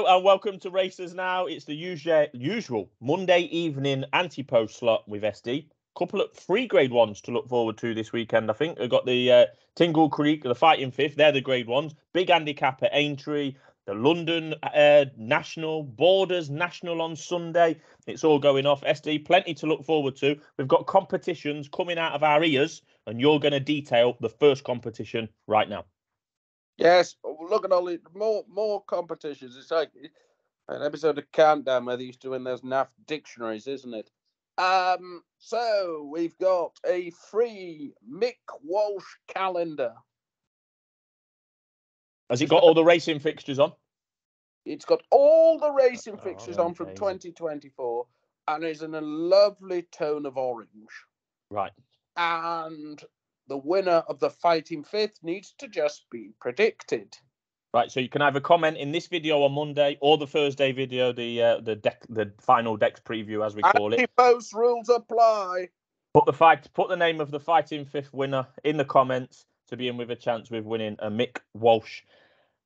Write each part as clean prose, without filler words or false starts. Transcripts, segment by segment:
Hello and welcome to Racers Now. It's the usual Monday evening anti-post slot with SD. Couple of free grade ones to look forward to this weekend, I think. We've got the Tingle Creek, the Fighting Fifth. They're the grade ones. Big handicap at Aintree. The London National, Borders National on Sunday. It's all going off. SD, plenty to look forward to. We've got competitions coming out of our ears, and you're going to detail the first competition right now. Yes, look at all the more competitions. It's like an episode of Countdown where they used to win those naff dictionaries, isn't it? So we've got a free Mick Walsh calendar. Has it got all the racing fixtures on? It's got all the racing fixtures on from 2024 and is in a lovely tone of orange. Right. And the winner of the Fighting Fifth needs to just be predicted. Right, so you can either comment in this video on Monday or the Thursday video, the final Dex preview, as we call it. Anti-post rules apply. Put the name of the Fighting Fifth winner in the comments to be in with a chance with winning a Mick Walsh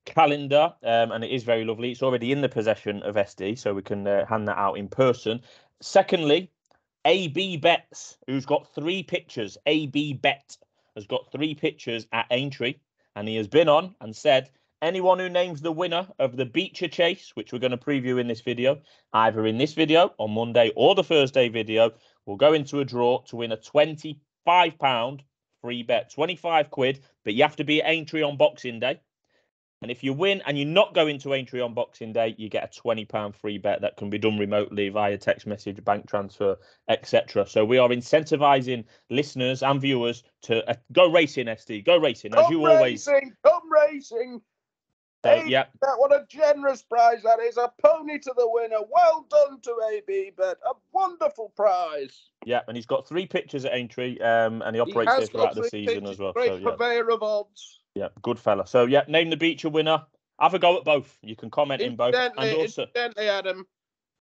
calendar, and it is very lovely. It's already in the possession of SD, so we can hand that out in person. Secondly, AB Bets, who's got 3 pictures. AB Bet has got 3 pictures at Aintree, and he has been on and said, anyone who names the winner of the Becher Chase, which we're going to preview in this video, either in this video on Monday or the Thursday video, will go into a draw to win a £25 free bet, 25 quid, but you have to be at Aintree on Boxing Day. And if you win and you're not going to Aintree on Boxing Day, you get a £20 free bet that can be done remotely via text message, bank transfer, etc. So we are incentivising listeners and viewers to go racing, SD. Go racing, as you always. Come racing. So, yeah. What a generous prize that is. A pony to the winner. Well done to AB Bet. A wonderful prize. Yeah, and he's got 3 pictures at Aintree, and he operates here throughout the season as well. Great purveyor of odds. Yeah, good fella. So, yeah, name the Becher winner. Have a go at both. You can comment in both. And also, incidentally, Adam,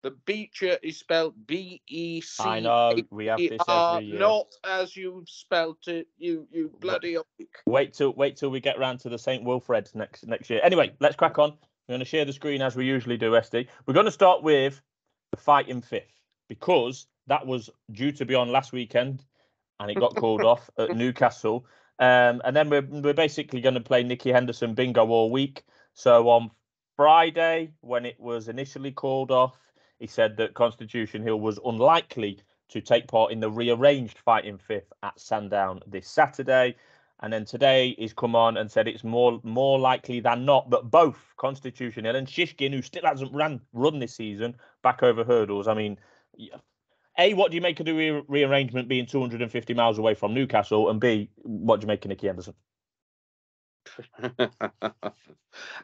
the Becher is spelled B-E-C. I know, we have this every year. Not as you've spelt it, you bloody oak. Wait till we get round to the St. Wilfred next year. Anyway, let's crack on. We're going to share the screen as we usually do, SD. We're going to start with the Fighting Fifth, because that was due to be on last weekend, and it got called off at Newcastle. And then we're basically going to play Nicky Henderson bingo all week. So on Friday, when it was initially called off, he said that Constitution Hill was unlikely to take part in the rearranged Fighting Fifth at Sandown this Saturday. And then today he's come on and said it's more likely than not that both Constitution Hill and Shishkin, who still hasn't run this season, back over hurdles. I mean, A, what do you make of the rearrangement being 250 miles away from Newcastle? And B, what do you make of Nicky Henderson?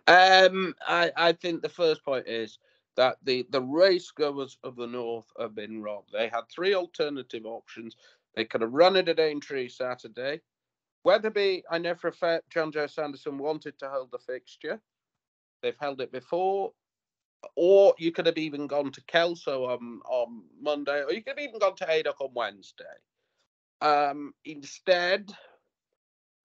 I think the first point is that the race goers of the North have been robbed. They had 3 alternative options. They could have run it at Aintree Saturday. Wetherby, I know for a fact, John Joe Sanderson wanted to hold the fixture. They've held it before. Or you could have even gone to Kelso on Monday, or you could have even gone to Haydock on Wednesday. Instead,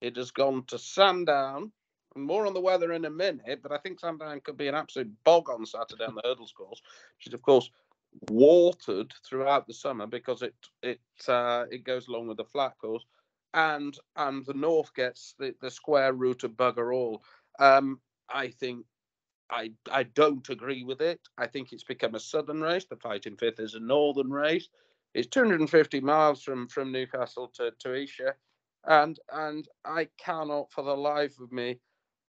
it has gone to Sandown. And more on the weather in a minute, but I think Sandown could be an absolute bog on Saturday on the hurdles course, which is, of course, watered throughout the summer because it goes along with the flat course, and the North gets the square root of bugger all. I think I don't agree with it. I think it's become a southern race. The Fighting Fifth is a northern race. It's 250 miles from Newcastle to Esher, and I cannot for the life of me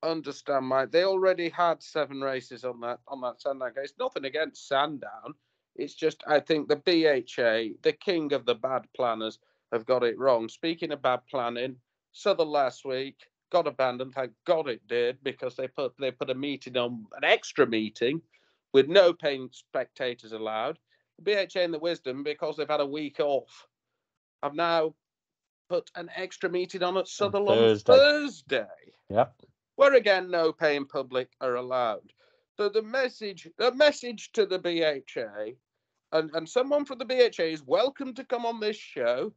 understand they already had 7 races on that Sandown case. Nothing against Sandown. It's just I think the BHA, the king of the bad planners, have got it wrong. Speaking of bad planning, Southern last week got abandoned. Thank God it did, because they put a meeting on, an extra meeting with no paying spectators allowed. The BHA and the Wisdom, because they've had a week off, have now put an extra meeting on at Southern on Thursday. Yep. Where again no paying public are allowed. So the message to the BHA, and someone from the BHA is welcome to come on this show,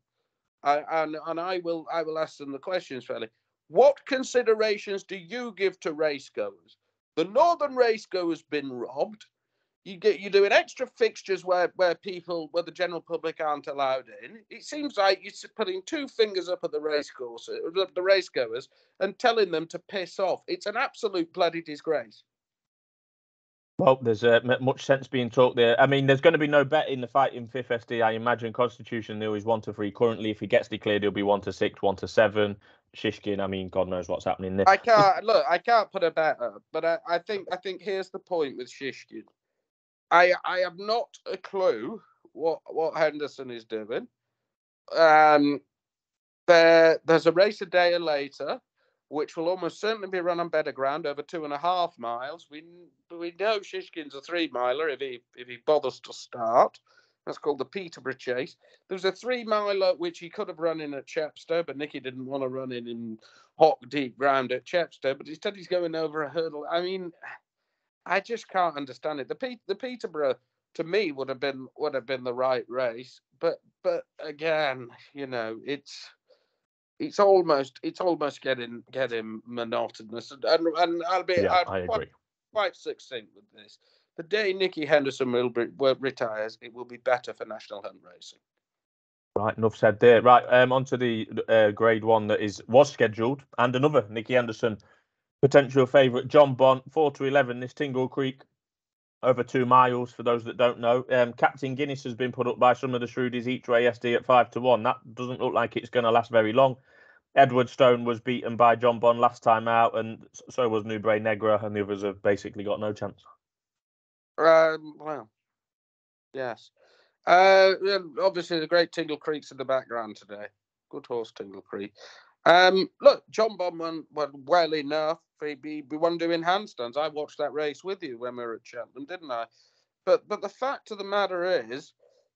and I will ask them the questions fairly. What considerations do you give to racegoers? The Northern Racego has been robbed. You're doing extra fixtures where the general public aren't allowed in. It seems like you're putting two fingers up at the racegoers, and telling them to piss off. It's an absolute bloody disgrace. Well, there's much sense being talked there. I mean, there's going to be no bet in the Fighting Fifth SD. I imagine Constitution there is 1-3 currently. If he gets declared, he'll be 1-6, 1-7. Shishkin, I mean, God knows what's happening there. I can't put a bet up, but I think here's the point with Shishkin. I have not a clue what Henderson is doing. There's a race a day later, which will almost certainly be run on better ground over 2.5 miles. We know Shishkin's a 3-miler if he bothers to start. That's called the Peterborough Chase. There's a 3-miler which he could have run in at Chepstow, but Nicky didn't want to run in hot, deep ground at Chepstow. But instead he's going over a hurdle. I mean, I just can't understand it. The Peterborough to me would have been the right race, but again, you know, it's almost getting monotonous, and I agree. Quite succinct with this. The day Nicky Henderson retires, it will be better for National Hunt Racing. Right, enough said there. Right, on to the Grade 1 that was scheduled, and another Nicky Henderson potential favourite, John Bond, 4-11. This Tingle Creek over 2 miles. For those that don't know, Captain Guinness has been put up by some of the Shrewdies each way SD at 5-1. That doesn't look like it's going to last very long. Edward Stone was beaten by John Bond last time out, and so was Nubre Negra, and the others have basically got no chance. Well, yes. Obviously, the great Tingle Creek's in the background today. Good horse, Tingle Creek. Look, John Bond won well enough. He won doing handstands. I watched that race with you when we were at Cheltenham, didn't I? But the fact of the matter is,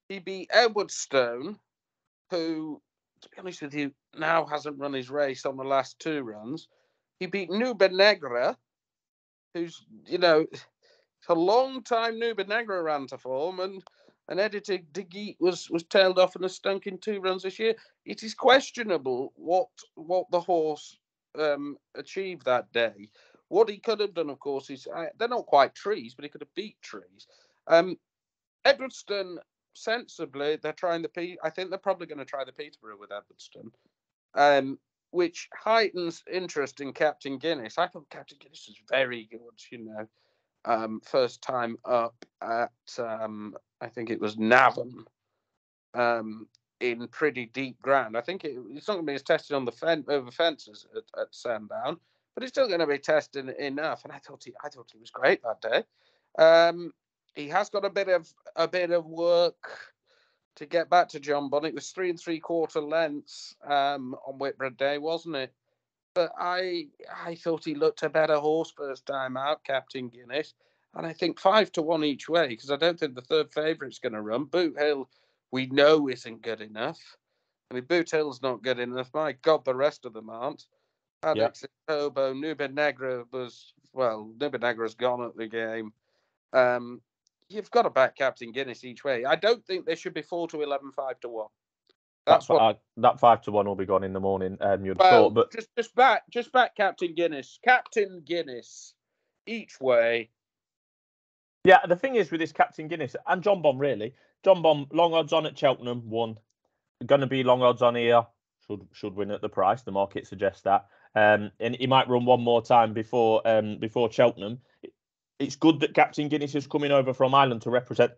he beat Edward Stone, who, to be honest with you, now hasn't run his race on the last 2 runs. He beat Nuba Negra, who's, you know, it's a long time Nuba Negra ran to form, and Editor De Geet was tailed off and has stunk in 2 runs this year. It is questionable what the horse achieved that day. What he could have done, of course, is they're not quite trees, but he could have beat trees. Edwardstone, sensibly, they're trying I think they're probably going to try the Peterborough with Edwardstone, which heightens interest in Captain Guinness. I thought Captain Guinness was very good, you know. First time up at I think it was Navan, in pretty deep ground. I think it's not going to be as tested on the over fences at Sandown, but it's still going to be tested enough. And I thought he was great that day. He has got a bit of work to get back to John Bond. It was 3 3/4 lengths on Whitbread Day, wasn't it? But I thought he looked a better horse first time out, Captain Guinness. And I think 5-1 each way, because I don't think the third favourite's going to run. Boot Hill, we know, isn't good enough. I mean, Boot Hill's not good enough. My God, the rest of them aren't. Alex Hobo, Nuba Negra Nuba Negra's gone at the game. You've got to back Captain Guinness each way. I don't think there should be 4-11, 5-1. That 5-1 will be gone in the morning. You'd thought, but just back Captain Guinness. Captain Guinness each way. Yeah, the thing is with this Captain Guinness and John Bond, really, John Bond, long odds on at Cheltenham, won. Going to be long odds on here. Should win at the price. The market suggests that. And he might run one more time before Cheltenham. It's good that Captain Guinness is coming over from Ireland to represent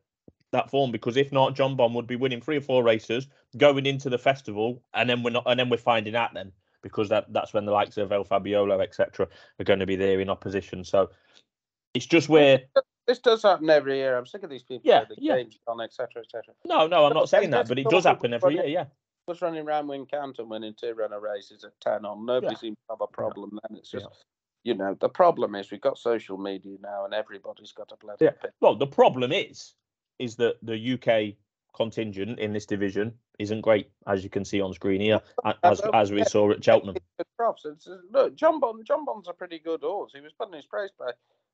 that form, because if not, John Bond would be winning 3 or 4 races going into the festival, and then we're finding out then, because that's when the likes of El Fabiolo, etc., are going to be there in opposition. So it's just where. This does happen every year. I'm sick of these people. Games on, etc., etc. No, I'm not saying that, but it does happen every year. Yeah. Was running around Wincanton winning 2 runner races at 10 on. Nobody seems to have a problem then. It's just, you know, the problem is we've got social media now, and everybody's got a bloody opinion. Well, the problem is that the UK contingent in this division isn't great, as you can see on screen here, as we saw at Cheltenham. Look, John Bond's a pretty good horse. He was put in his place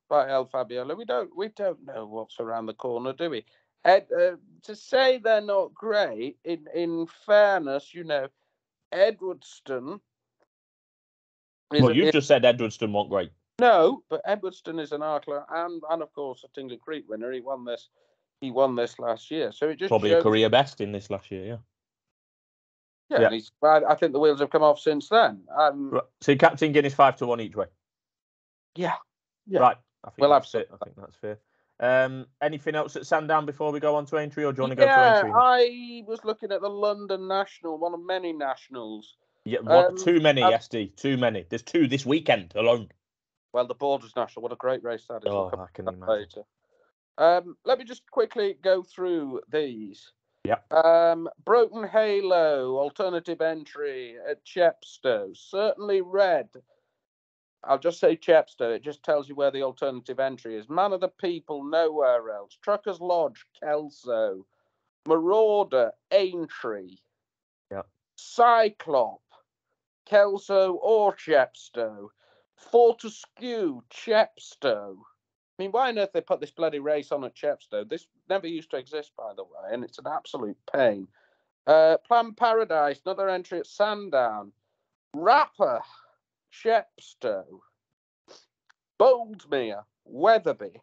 by El Fabiolo. We don't know what's around the corner, do we? To say they're not great, in fairness, you know, Edwardstone. Well, you've just said Edwardstone weren't great. No, but Edwardstone is an Arkler and of course a Tingle Creek winner. He won this last year, so it just Probably shows a career best in this last year. Yeah, and I think the wheels have come off since then. Right. So Captain Guinness 5-1 each way. Yeah. Right. I think We'll that's it. I think that's fair. Anything else at Sandown before we go on to Aintree, or do you want to go to Aintree? I was looking at the London National, one of many nationals. Yeah, too many, SD. Too many. There's 2 this weekend alone. Well, the Borders National, what a great race that is. Oh, I can imagine. Later. Let me just quickly go through these. Yep. Broken Halo, alternative entry at Chepstow. Certainly red. I'll just say Chepstow. It just tells you where the alternative entry is. Man of the People, nowhere else. Truckers Lodge, Kelso. Marauder, Aintree. Yep. Cyclop, Kelso or Chepstow. Fortescue, Chepstow. I mean, why on earth they put this bloody race on at Chepstow? This never used to exist, by the way, and it's an absolute pain. Planned Paradise, another entry at Sandown. Rapper, Chepstow. Boldmere, Wetherby.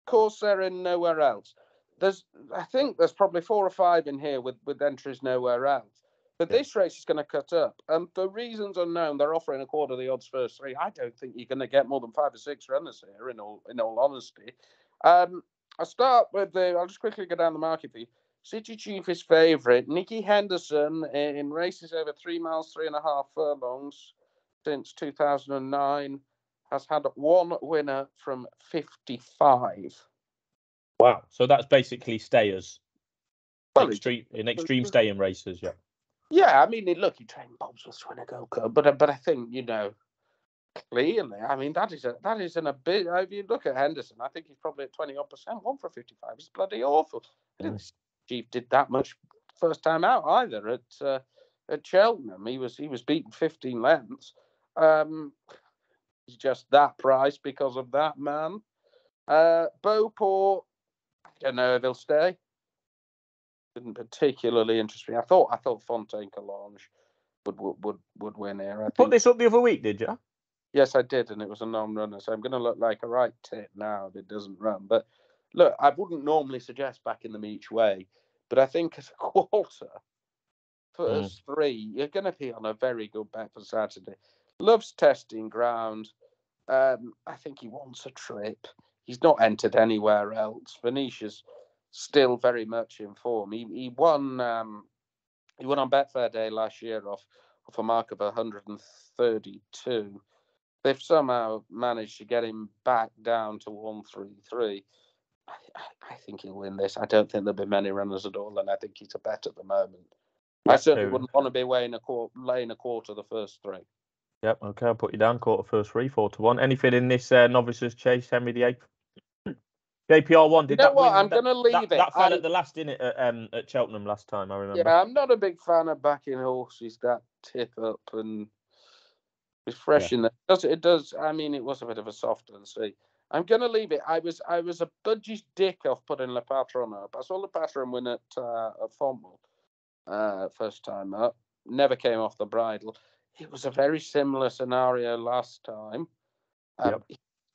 Corsair in nowhere else. I think there's probably 4 or 5 in here with entries nowhere else. But this race is going to cut up. And for reasons unknown, they're offering a quarter of the odds first 3. I don't think you're going to get more than 5 or 6 runners here, in all honesty. I'll start with I'll just quickly go down the market for you. City Chief is favourite. Nicky Henderson in races over 3 miles, 3.5 furlongs since 2009 has had 1 winner from 55. Wow. So that's basically stayers. Well, extreme staying races, yeah. Yeah, I mean, look, he trained Bobsworth to win a Gold Cup, but I think, clearly, I mean, that is in a bit. If you look at Henderson, I think he's probably at 20-odd%. 1 for 55 is bloody awful. I didn't think Chief did that much first time out either at Cheltenham. He was beaten 15 lengths. He's just that price because of that man. Beauport, I don't know if he'll stay. Didn't particularly interest me. I thought Fontaine Collonges would win here. Put this up the other week, did you? Yes, I did, and it was a non-runner. So I'm going to look like a right tit now if it doesn't run. But look, I wouldn't normally suggest backing them each way, but I think as a quarter for us 3, you're going to be on a very good bet for Saturday. Loves testing ground. I think he wants a trip. He's not entered anywhere else. Venetia's still very much in form. He won on Betfair Day last year off a mark of 132. They've somehow managed to get him back down to 133. I think he'll win this. I don't think there'll be many runners at all, and I think he's a bet at the moment. Yeah, I certainly wouldn't want to be laying a quarter the first 3. Yep, okay, I'll put you down. Quarter first 3, 4-1. Anything in this Novices Chase, Henry VIII? JPR1, did that win? I'm going to leave it. That fell at the last, didn't it, at Cheltenham last time, I remember. Yeah, I'm not a big fan of backing horses that tip up and it's fresh in there. It does. I mean, it was a bit of a soft and see. I'm going to leave it. I was a budgie's dick off putting Le Patron up. I saw Le Patron win at Fontaine first time up. Never came off the bridle. It was a very similar scenario last time.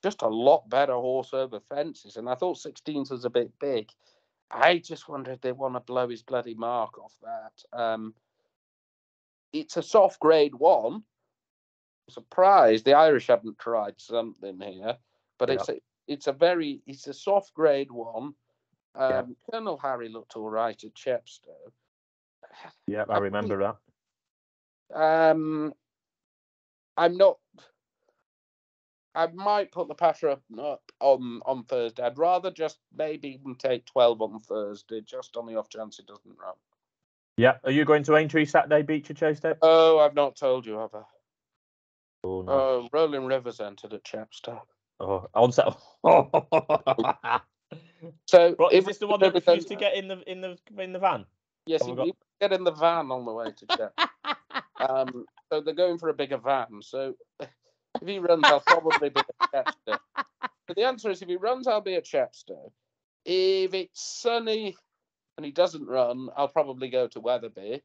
Just a lot better horse over fences. And I thought 16th was a bit big. I just wonder if they want to blow his bloody mark off that. It's a soft grade 1. I'm surprised the Irish haven't tried something here. But it's a soft grade 1. Colonel Harry looked all right at Chepstow. Yeah, I remember that. I might put the Pasha up on Thursday. I'd rather just maybe even take 12 on Thursday, just on the off chance it doesn't run. Yeah. Are you going to Aintree Saturday, Becher Chase Day? Oh, I've not told you, have I? Oh, no. Rolling Rivers entered at Chepstow. Oh, on set. So, is this the one that refused to get in the van? Yes, he get in the van on the way to Chepstow. So they're going for a bigger van. So if he runs, I'll probably be at Chepstow. But the answer is, if he runs, I'll be at Chepstow. If it's sunny and he doesn't run, I'll probably go to Wetherby.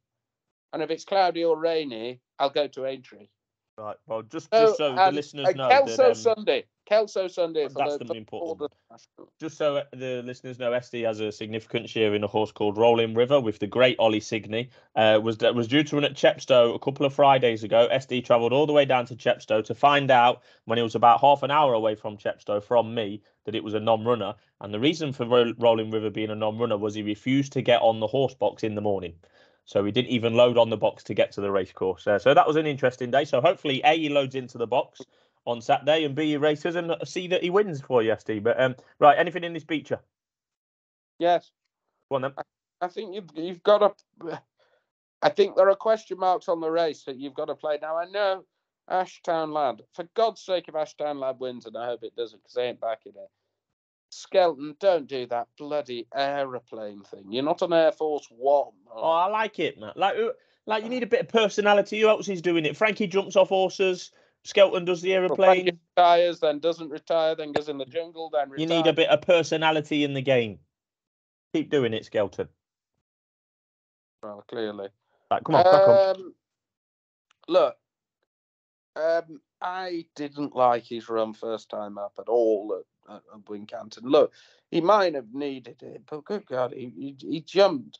And if it's cloudy or rainy, I'll go to Aintree. Right. Well, just So, so the listeners know Kelso Sunday. Kelso Sunday for that's the important. Just so the listeners know, SD has a significant share in a horse called Rolling River with the great Ollie Signey. Was due to run at Chepstow a couple of Fridays ago. SD travelled all the way down to Chepstow to find out when he was about half an hour away from Chepstow from me that it was a non-runner. And the reason for Rolling River being a non-runner was he refused to get on the horse box in the morning. So he didn't even load on the box to get to the race course. So that was an interesting day. So hopefully, A, he loads into the box on Saturday, and B, he races and see that he wins for you, SD. But right, anything in this Becher? Yes. Go on then. I think you've got to. I think there are question marks on the race that you've got to play. Now, I know Ashtown Lad. For God's sake, if Ashtown Lad wins, and I hope it doesn't because they ain't backing it. Skelton, don't do that bloody aeroplane thing. You're not on Air Force One. Oh, I like it, man. Like you need a bit of personality. Who else is doing it? Frankie jumps off horses. Skelton does the aeroplane. Well, Frankie retires, then doesn't retire, then goes in the jungle, then retires. You need a bit of personality in the game. Keep doing it, Skelton. Well, clearly. Right, come on, back on. Look, I didn't like his run first time up at all at Wincanton. Look, he might have needed it, but good God, he jumped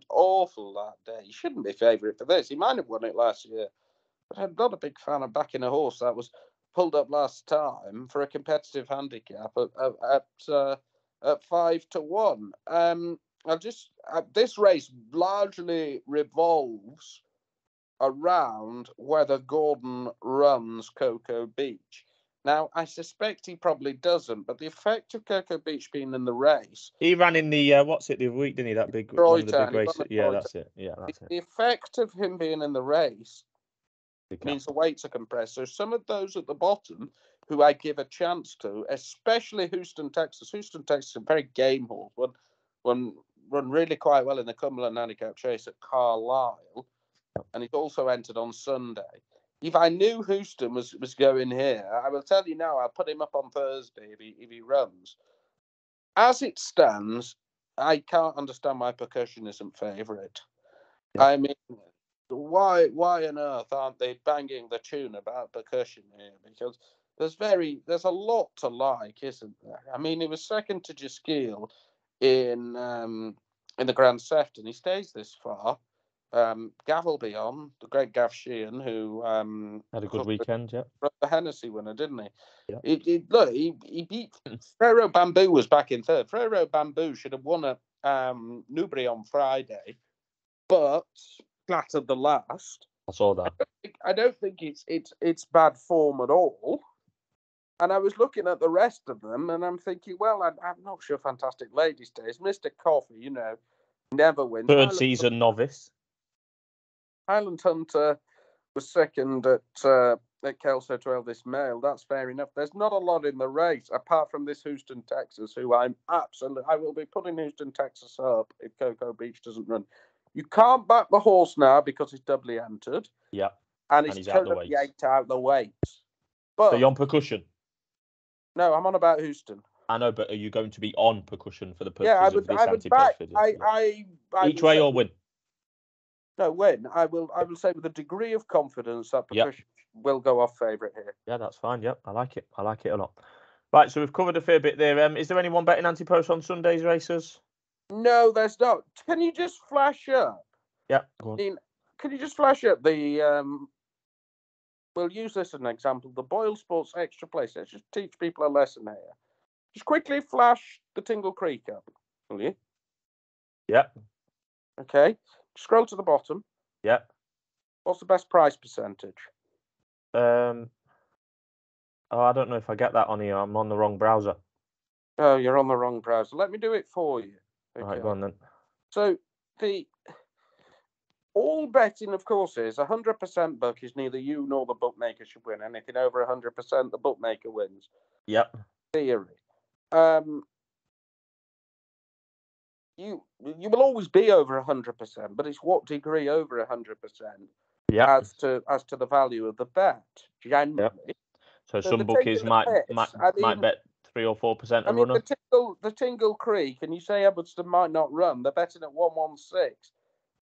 awful that day. He shouldn't be favourite for this. He might have won it last year, but I'm not a big fan of backing a horse that was pulled up last time for a competitive handicap at 5-1. This race largely revolves around whether Gordon runs Cocoa Beach. Now, I suspect he probably doesn't, but the effect of Cocoa Beach being in the race... He ran in the, the other week, didn't he? That big, one of the big races. Yeah, that's it. Yeah, that's it. The effect of him being in the race means the weights are compressed. So some of those at the bottom, who I give a chance to, especially Houston, Texas. Houston, Texas, a very game horse. Run really quite well in the Cumberland Handicap Chase at Carlisle. And he's also entered on Sunday. If I knew Houston was going here, I will tell you now, I'll put him up on Thursday if he runs. As it stands, I can't understand why Percussion isn't favourite. Yep. I mean, why on earth aren't they banging the tune about Percussion here? Because there's a lot to like, isn't there? I mean, he was second to Jaskiel in the Grand Sefton. He stays this far. Gav will be on, the great Gav Sheehan, who had a good weekend, yeah. The Hennessy winner, didn't he? Yeah. He beat Frero Bamboo was back in third. Frero Bamboo should have won at Newbury on Friday, but flattered the last. I saw that. I don't think it's bad form at all. And I was looking at the rest of them, and I'm thinking, well, I'm not sure Fantastic Ladies Days. Mr. Coffee, never wins. Third season novice. Highland Hunter was second at Kelso 12 this mail. That's fair enough. There's not a lot in the race apart from this Houston, Texas, who I will be putting Houston, Texas up if Cocoa Beach doesn't run. You can't back the horse now because he's doubly entered. Yeah. And he's currently out the weights. But so you're on Percussion? No, I'm on about Houston. I know, but are you going to be on Percussion for the purposes of this anti-poach video? Each way or win? No, win. I will say with a degree of confidence that Percussion will go off favourite here. Yeah, that's fine. Yep, I like it. I like it a lot. Right, so we've covered a fair bit there. Is there anyone betting anti-poach on Sunday's races? No, there's not. Can you just flash up? Yeah, go on. Can you just flash up the... We'll use this as an example. The Boyle Sports Extra Place. Let's just teach people a lesson here. Just quickly flash the Tingle Creek up, will you? Yeah. Okay. Scroll to the bottom. Yeah. What's the best price percentage? I don't know if I get that on here. I'm on the wrong browser. Oh, you're on the wrong browser. Let me do it for you. Okay. All right, go on then. So all betting, of course, is 100% book is neither you nor the bookmaker should win. Anything over 100%, the bookmaker wins. Yep. Theory. You will always be over 100%, but it's what degree over 100%. Yeah. As to the value of the bet generally. Yep. So some bookies might bet 3 or 4% a runner. The Tingle Creek, and you say Edwardston might not run. They're betting at 116.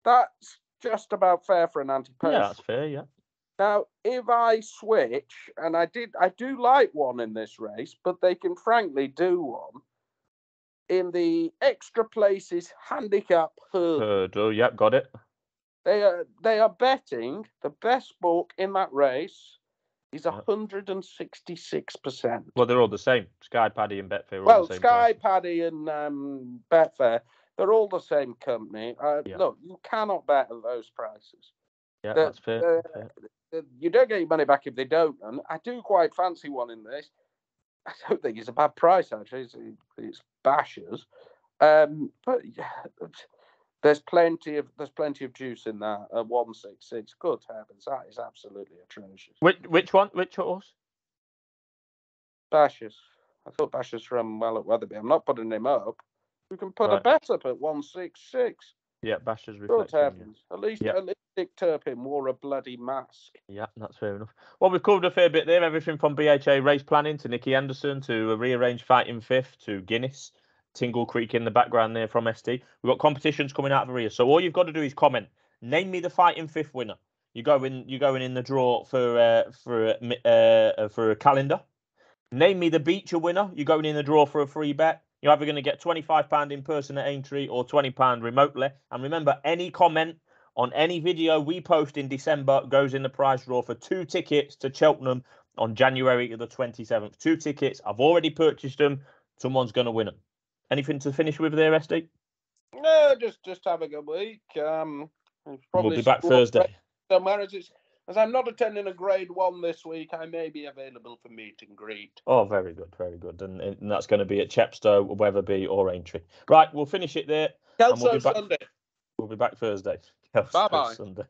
That's just about fair for an anti-poach. Yeah, that's fair. Yeah. Now, if I switch, and I do like one in this race, but they can frankly do one in the extra places handicap hurdle. Yep, got it. They are betting the best book in that race is 166%. Well, they're all the same. Sky Paddy and Betfair are all Well, the same. Sky prices. Paddy and Betfair, they're all the same company. Look, you cannot bet at those prices. Yeah, that's fair. You don't get your money back if they don't. And I do quite fancy one in this. I don't think it's a bad price, actually. It's Bashers. But there's plenty of juice in that at 166. Good heavens, that is absolutely atrocious. Which one? Which horse? Bashers. I thought Bashers ran well at Weatherby. I'm not putting him up. We can put a bet up at 166. Yeah, Bashers Good reflection. heavens. At least Dick Turpin wore a bloody mask. Yeah, that's fair enough. Well, we've covered a fair bit there. Everything from BHA race planning to Nicky Anderson to a rearranged Fighting Fifth to Guinness. Tingle Creek in the background there from ST. We've got competitions coming out of Rio. So all you've got to do is comment. Name me the Fighting Fifth winner. You're going in the draw for a calendar. Name me the Becher winner. You're going in the draw for a free bet. You're either going to get £25 in person at Aintree or £20 remotely. And remember, any comment on any video we post in December goes in the prize draw for 2 tickets to Cheltenham on January the 27th. 2 tickets. I've already purchased them. Someone's going to win them. Anything to finish with there, SD? No, just have a good week. We'll be back Thursday. Somewhere as I'm not attending a grade 1 this week, I may be available for meet and greet. Oh, very good, very good. And that's going to be at Chepstow, Wetherby or Aintree. Right, we'll finish it there. Kelso Sunday. We'll be back Thursday. Bye-bye. Sunday.